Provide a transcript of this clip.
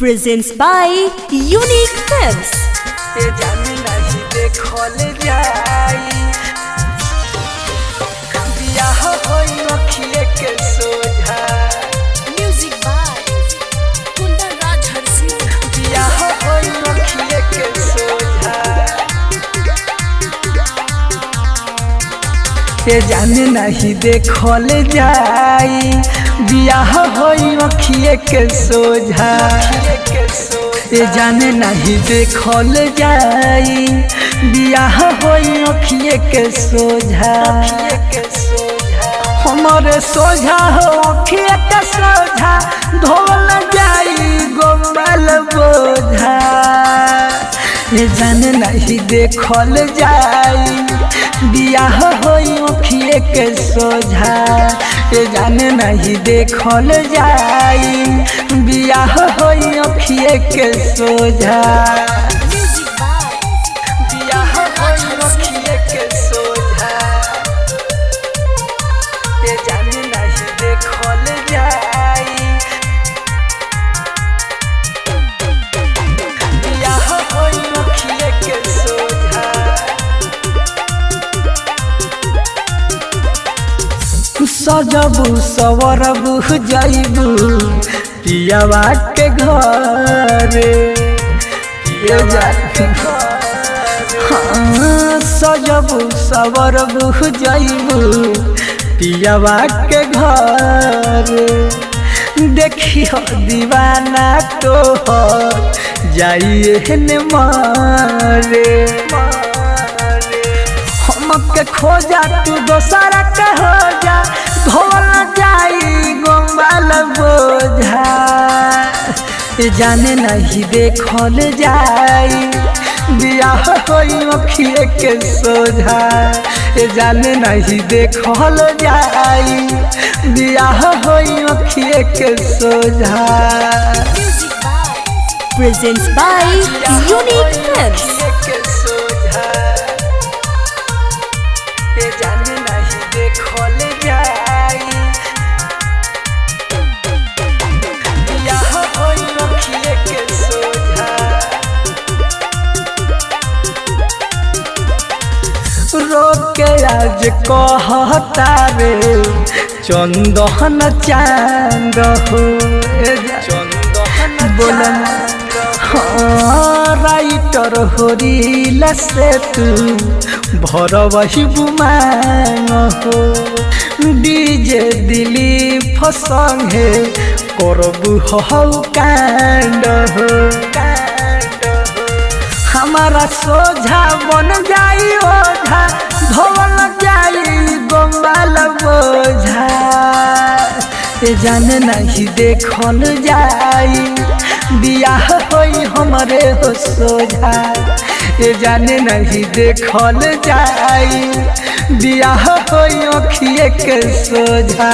presents by Unique Films. ये जाने नहीं देखल जाई बियाह होई अखिए के सोझा Music by Kundan Raj Harsi. बियाह होई अखिए के सोझा ये जाने नहीं देखल जाई बियाह होई अखिए के सोझा ये जाने नहीं देखल जाई बियाह होई अखिए के सोझा हमारे सोझा हो अखिए के सोझा धोल जाई गोमल बोझा ये जाने नहीं देखल जाई बियाह होई अखिए के सोझा ये जाने नहीं देखल जाई बियाह होई अखिए के सोझा Music by बियाह होई अखिए के सोझा ये जाने नहीं देखल जाई बियाह होई अखिए के सोझा सजबू सवरबू जाइबू पियावा के घर हाँ सजबू सवरबू जाइबू पियावा के घर देखियो दीवाना तो जाइए न मारे हमके खोजा तू दोसरा के हो जा धोल जाई गोमल बोझा ये जाने नहीं देखल जाई बियाह होई अखिए के सोझा ये जाने नहीं देखल जाई बियाह होई अखिए के सोझा Music by presents by Unique Films. के सोझा ये जाने नहीं देखल जाई बियाह होई अखिए के सोझा रोके आज कहता रे चंदन चांद हो बोलन हाँ राइटर होरीला से तू भर वही बुमान हो डीजे दिलीप संगे करबू हौ कांड हो हमारा सोझा बन जाई ओझा धोल जाई गोमल बोझा ये जाने नहीं देखल जाई बियाह होई हमरे हो सोझा ये जाने नहीं देखल जाई बियाह होई अखिए के सोझा।